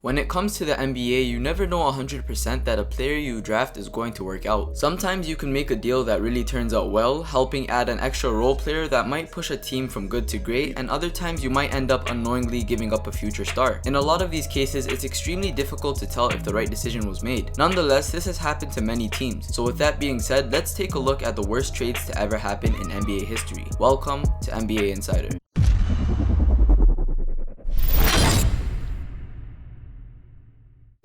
When it comes to the NBA, you never know 100% that a player you draft is going to work out. Sometimes you can make a deal that really turns out well, helping add an extra role player that might push a team from good to great, and other times you might end up unknowingly giving up a future star. In a lot of these cases, it's extremely difficult to tell if the right decision was made. Nonetheless, this has happened to many teams. So with that being said, let's take a look at the worst trades to ever happen in NBA history. Welcome to NBA Insider.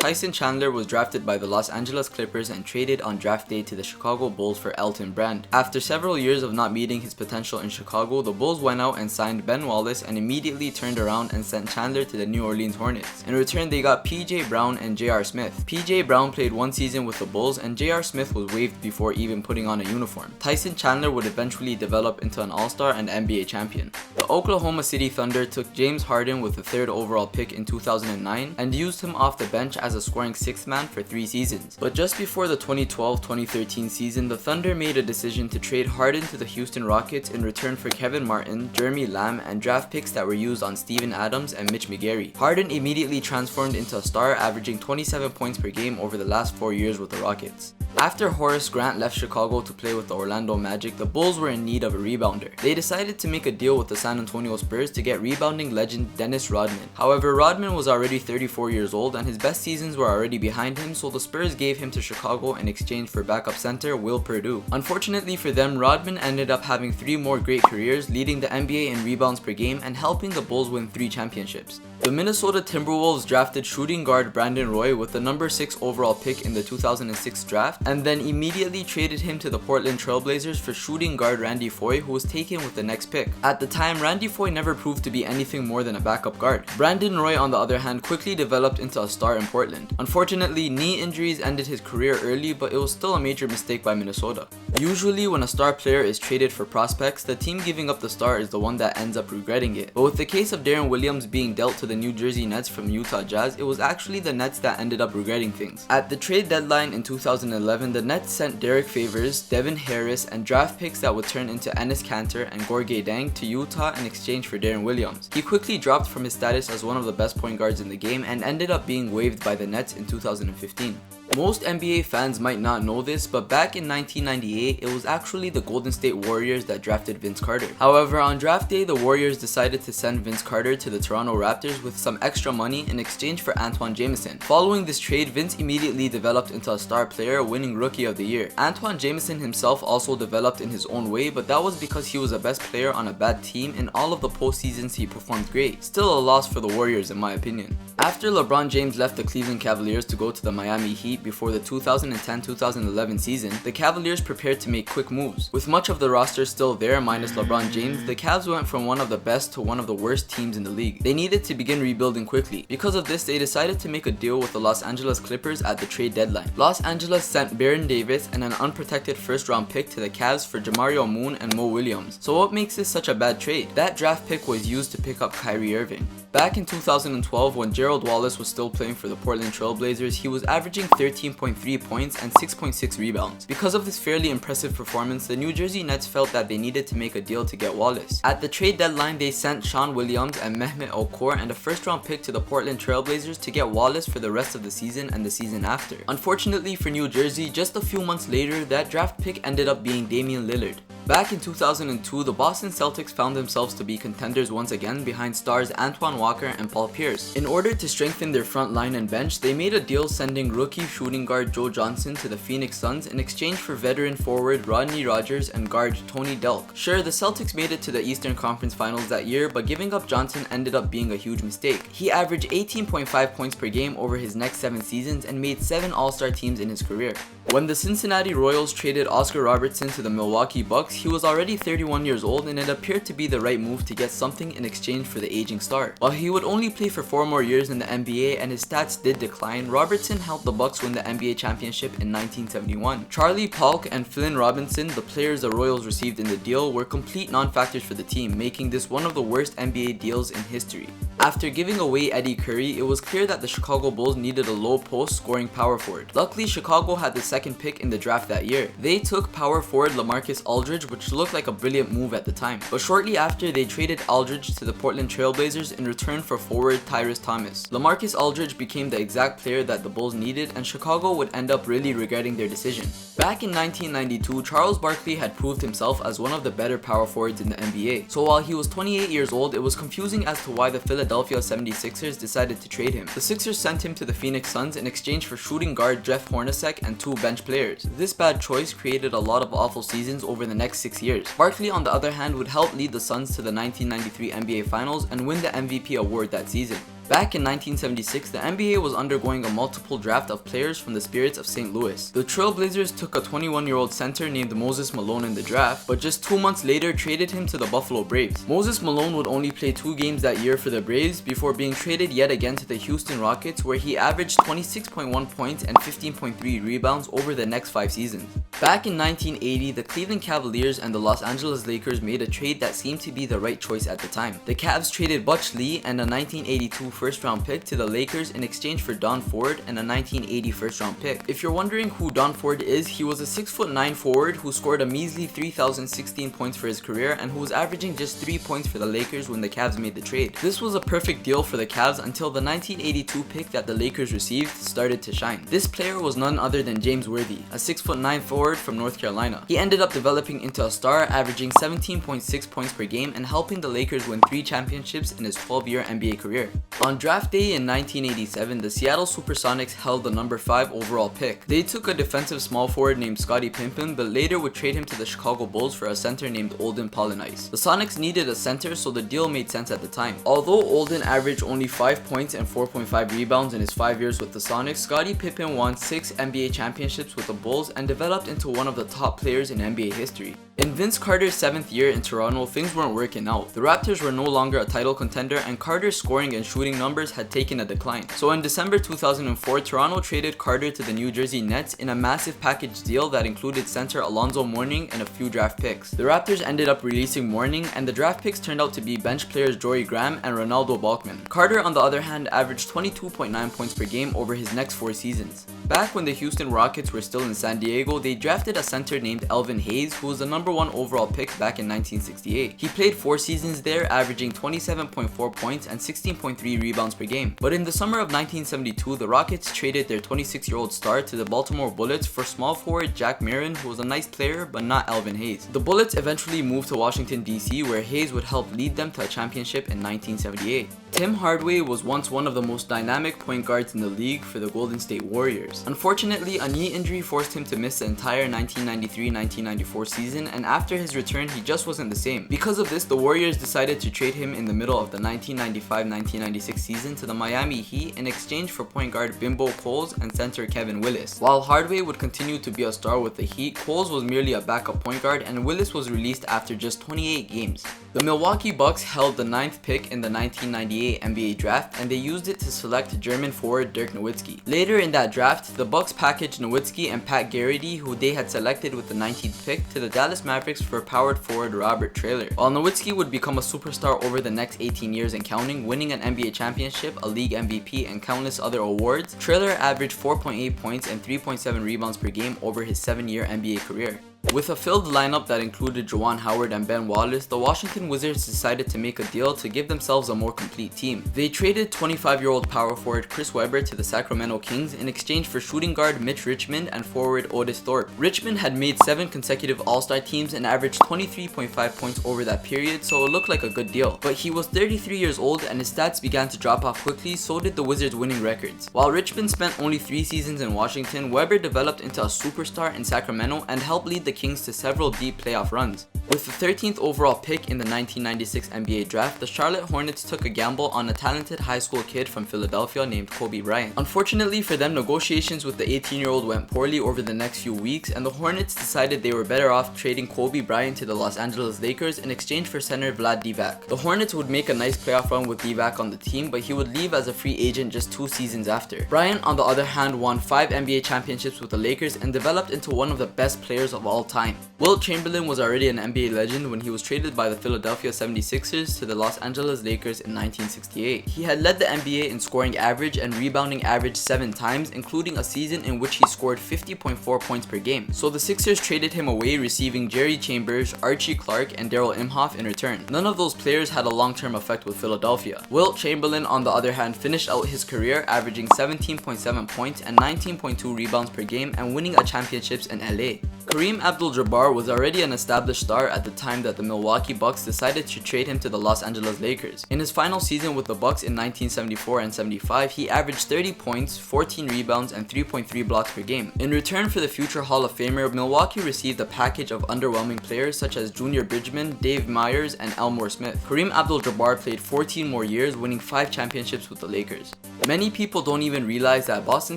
Tyson Chandler was drafted by the Los Angeles Clippers and traded on draft day to the Chicago Bulls for Elton Brand. After several years of not meeting his potential in Chicago, the Bulls went out and signed Ben Wallace and immediately turned around and sent Chandler to the New Orleans Hornets. In return, they got PJ Brown and J.R. Smith. PJ Brown played one season with the Bulls and J.R. Smith was waived before even putting on a uniform. Tyson Chandler would eventually develop into an All-Star and NBA champion. The Oklahoma City Thunder took James Harden with the 3rd overall pick in 2009 and used him off the bench as a scoring 6th man for 3 seasons. But just before the 2012-2013 season, the Thunder made a decision to trade Harden to the Houston Rockets in return for Kevin Martin, Jeremy Lamb, and draft picks that were used on Steven Adams and Mitch McGary. Harden immediately transformed into a star, averaging 27 points per game over the last 4 years with the Rockets. After Horace Grant left Chicago to play with the Orlando Magic, the Bulls were in need of a rebounder. They decided to make a deal with the San Antonio Spurs to get rebounding legend Dennis Rodman. However, Rodman was already 34 years old and his best seasons were already behind him, so the Spurs gave him to Chicago in exchange for backup center Will Perdue. Unfortunately for them, Rodman ended up having 3 more great careers, leading the NBA in rebounds per game and helping the Bulls win 3 championships. The Minnesota Timberwolves drafted shooting guard Brandon Roy with the number 6 overall pick in the 2006 draft, and then immediately traded him to the Portland Trailblazers for shooting guard Randy Foye, who was taken with the next pick. At the time, Randy Foye never proved to be anything more than a backup guard. Brandon Roy, on the other hand, quickly developed into a star in Portland. Unfortunately, knee injuries ended his career early, but it was still a major mistake by Minnesota. Usually, when a star player is traded for prospects, the team giving up the star is the one that ends up regretting it. But with the case of Deron Williams being dealt to the New Jersey Nets from Utah Jazz, it was actually the Nets that ended up regretting things. At the trade deadline in 2011, the Nets sent Derek Favors, Devin Harris, and draft picks that would turn into Enes Kanter and Gorgui Dieng to Utah in exchange for Deron Williams. He quickly dropped from his status as one of the best point guards in the game and ended up being waived by the Nets in 2015. Most NBA fans might not know this, but back in 1998, it was actually the Golden State Warriors that drafted Vince Carter. However, on draft day, the Warriors decided to send Vince Carter to the Toronto Raptors with some extra money in exchange for Antoine Jameson. Following this trade, Vince immediately developed into a star player, winning Rookie of the Year. Antoine Jameson himself also developed in his own way, but that was because he was the best player on a bad team. In all of the postseasons, he performed great. Still a loss for the Warriors in my opinion. After LeBron James left the Cleveland Cavaliers to go to the Miami Heat before the 2010-2011 season, the Cavaliers prepared to make quick moves. With much of the roster still there minus LeBron James, the Cavs went from one of the best to one of the worst teams in the league. They needed to begin rebuilding quickly. Because of this, they decided to make a deal with the Los Angeles Clippers at the trade deadline. Los Angeles sent Baron Davis and an unprotected 1st round pick to the Cavs for Jamario Moon and Mo Williams. So what makes this such a bad trade? That draft pick was used to pick up Kyrie Irving. Back in 2012, when Gerald Wallace was still playing for the Portland Trailblazers, he was averaging 13.3 points and 6.6 rebounds. Because of this fairly impressive performance, the New Jersey Nets felt that they needed to make a deal to get Wallace. At the trade deadline, they sent Sean Williams and Mehmet Okur and a 1st round pick to the Portland Trailblazers to get Wallace for the rest of the season and the season after. Unfortunately for New Jersey, just a few months later, that draft pick ended up being Damian Lillard. Back in 2002, the Boston Celtics found themselves to be contenders once again behind stars Antoine Walker and Paul Pierce. In order to strengthen their front line and bench, they made a deal sending rookie shooting guard Joe Johnson to the Phoenix Suns in exchange for veteran forward Rodney Rogers and guard Tony Delk. Sure, the Celtics made it to the Eastern Conference Finals that year, but giving up Johnson ended up being a huge mistake. He averaged 18.5 points per game over his next 7 seasons and made 7 All-Star teams in his career. When the Cincinnati Royals traded Oscar Robertson to the Milwaukee Bucks, he was already 31 years old and it appeared to be the right move to get something in exchange for the aging star. While he would only play for 4 more years in the NBA and his stats did decline, Robertson helped the Bucks win the NBA championship in 1971. Charlie Paulk and Flynn Robinson, the players the Royals received in the deal, were complete non-factors for the team, making this one of the worst NBA deals in history. After giving away Eddie Curry, it was clear that the Chicago Bulls needed a low post scoring power forward. Luckily, Chicago had the 2nd pick in the draft that year. They took power forward LaMarcus Aldridge which looked like a brilliant move at the time. But shortly after, they traded Aldridge to the Portland Trail Blazers in return for forward Tyrese Thomas. LaMarcus Aldridge became the exact player that the Bulls needed, and Chicago would end up really regretting their decision. Back in 1992, Charles Barkley had proved himself as one of the better power forwards in the NBA. So while he was 28 years old, it was confusing as to why the Philadelphia 76ers decided to trade him. The Sixers sent him to the Phoenix Suns in exchange for shooting guard Jeff Hornacek and 2 bench players. This bad choice created a lot of awful seasons over the next 6 years. Barkley, on the other hand, would help lead the Suns to the 1993 NBA Finals and win the MVP award that season. Back in 1976, the NBA was undergoing a multiple draft of players from the Spirits of St. Louis. The Trailblazers took a 21-year-old center named Moses Malone in the draft, but just 2 months later traded him to the Buffalo Braves. Moses Malone would only play 2 games that year for the Braves before being traded yet again to the Houston Rockets, where he averaged 26.1 points and 15.3 rebounds over the next 5 seasons. Back in 1980, the Cleveland Cavaliers and the Los Angeles Lakers made a trade that seemed to be the right choice at the time. The Cavs traded Butch Lee and a 1982 first-round pick to the Lakers in exchange for Don Ford and a 1980 first-round pick. If you're wondering who Don Ford is, he was a 6'9" forward who scored a measly 3,016 points for his career and who was averaging just 3 points for the Lakers when the Cavs made the trade. This was a perfect deal for the Cavs until the 1982 pick that the Lakers received started to shine. This player was none other than James Worthy, a 6'9" forward from North Carolina. He ended up developing into a star, averaging 17.6 points per game and helping the Lakers win 3 championships in his 12-year NBA career. On draft day in 1987, the Seattle Supersonics held the number 5 overall pick. They took a defensive small forward named Scottie Pippen, but later would trade him to the Chicago Bulls for a center named Olden Polynice. The Sonics needed a center, so the deal made sense at the time. Although Olden averaged only 5 points and 4.5 rebounds in his 5 years with the Sonics, Scottie Pippen won 6 NBA championships with the Bulls and developed into one of the top players in NBA history. In Vince Carter's 7th year in Toronto, things weren't working out. The Raptors were no longer a title contender and Carter's scoring and shooting numbers had taken a decline. So in December 2004, Toronto traded Carter to the New Jersey Nets in a massive package deal that included center Alonzo Mourning and a few draft picks. The Raptors ended up releasing Mourning, and the draft picks turned out to be bench players Jory Graham and Ronaldo Balkman. Carter, on the other hand, averaged 22.9 points per game over his next 4 seasons. Back when the Houston Rockets were still in San Diego, they drafted a center named Elvin Hayes, who was the number 1 overall pick back in 1968. He played 4 seasons there, averaging 27.4 points and 16.3 rebounds per game. But in the summer of 1972, the Rockets traded their 26-year-old star to the Baltimore Bullets for small forward Jack Marin, who was a nice player but not Elvin Hayes. The Bullets eventually moved to Washington, D.C., where Hayes would help lead them to a championship in 1978. Tim Hardaway was once one of the most dynamic point guards in the league for the Golden State Warriors. Unfortunately, a knee injury forced him to miss the entire 1993-1994 season, and after his return, he just wasn't the same. Because of this, the Warriors decided to trade him in the middle of the 1995-1996 season to the Miami Heat in exchange for point guard Bimbo Coles and center Kevin Willis. While Hardaway would continue to be a star with the Heat, Coles was merely a backup point guard and Willis was released after just 28 games. The Milwaukee Bucks held the 9th pick in the 1998 NBA draft and they used it to select German forward Dirk Nowitzki. Later in that draft, the Bucks packaged Nowitzki and Pat Garrity, who they had selected with the 19th pick, to the Dallas Mavericks for powered forward Robert Traylor. While Nowitzki would become a superstar over the next 18 years and counting, winning an NBA championship, a league MVP, and countless other awards, Traylor averaged 4.8 points and 3.7 rebounds per game over his 7-year NBA career. With a filled lineup that included Juwan Howard and Ben Wallace, the Washington Wizards decided to make a deal to give themselves a more complete team. They traded 25-year-old power forward Chris Webber to the Sacramento Kings in exchange for shooting guard Mitch Richmond and forward Otis Thorpe. Richmond had made 7 consecutive All-Star teams and averaged 23.5 points over that period, so it looked like a good deal. But he was 33 years old and his stats began to drop off quickly, so did the Wizards' winning records. While Richmond spent only 3 seasons in Washington, Webber developed into a superstar in Sacramento and helped lead the Kings to several deep playoff runs. With the 13th overall pick in the 1996 NBA draft, the Charlotte Hornets took a gamble on a talented high school kid from Philadelphia named Kobe Bryant. Unfortunately for them, negotiations with the 18-year-old went poorly over the next few weeks, and the Hornets decided they were better off trading Kobe Bryant to the Los Angeles Lakers in exchange for center Vlad Divac. The Hornets would make a nice playoff run with Divac on the team, but he would leave as a free agent just 2 seasons after. Bryant, on the other hand, won 5 NBA championships with the Lakers and developed into one of the best players of all time. Wilt Chamberlain was already an NBA NBA legend when he was traded by the Philadelphia 76ers to the Los Angeles Lakers in 1968. He had led the NBA in scoring average and rebounding average 7 times, including a season in which he scored 50.4 points per game. So the Sixers traded him away, receiving Jerry Chambers, Archie Clark, and Darryl Imhoff in return. None of those players had a long-term effect with Philadelphia. Wilt Chamberlain, on the other hand, finished out his career averaging 17.7 points and 19.2 rebounds per game and winning a championships in LA. Kareem Abdul-Jabbar was already an established star at the time that the Milwaukee Bucks decided to trade him to the Los Angeles Lakers. In his final season with the Bucks in 1974 and 75, he averaged 30 points, 14 rebounds, and 3.3 blocks per game. In return for the future Hall of Famer, Milwaukee received a package of underwhelming players such as Junior Bridgman, Dave Myers, and Elmore Smith. Kareem Abdul-Jabbar played 14 more years, winning 5 championships with the Lakers. Many people don't even realize that Boston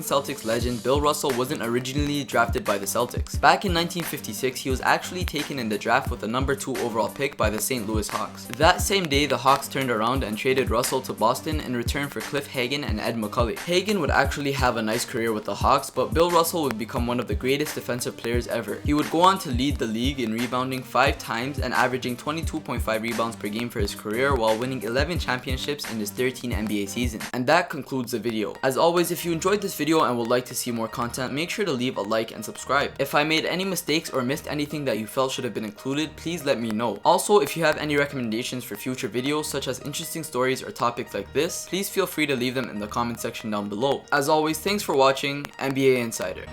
Celtics legend Bill Russell wasn't originally drafted by the Celtics. Back in 1956, he was actually taken in the draft with the number 2 overall pick by the St. Louis Hawks. That same day, the Hawks turned around and traded Russell to Boston in return for Cliff Hagan and Ed McCully. Hagan would actually have a nice career with the Hawks, but Bill Russell would become one of the greatest defensive players ever. He would go on to lead the league in rebounding 5 times and averaging 22.5 rebounds per game for his career while winning 11 championships in his 13 NBA season. And that concludes the video. As always, if you enjoyed this video and would like to see more content, make sure to leave a like and subscribe. If I made any mistakes or missed anything that you felt should have been included, please let me know. Also, if you have any recommendations for future videos such as interesting stories or topics like this, please feel free to leave them in the comment section down below. As always, thanks for watching NBA Insider.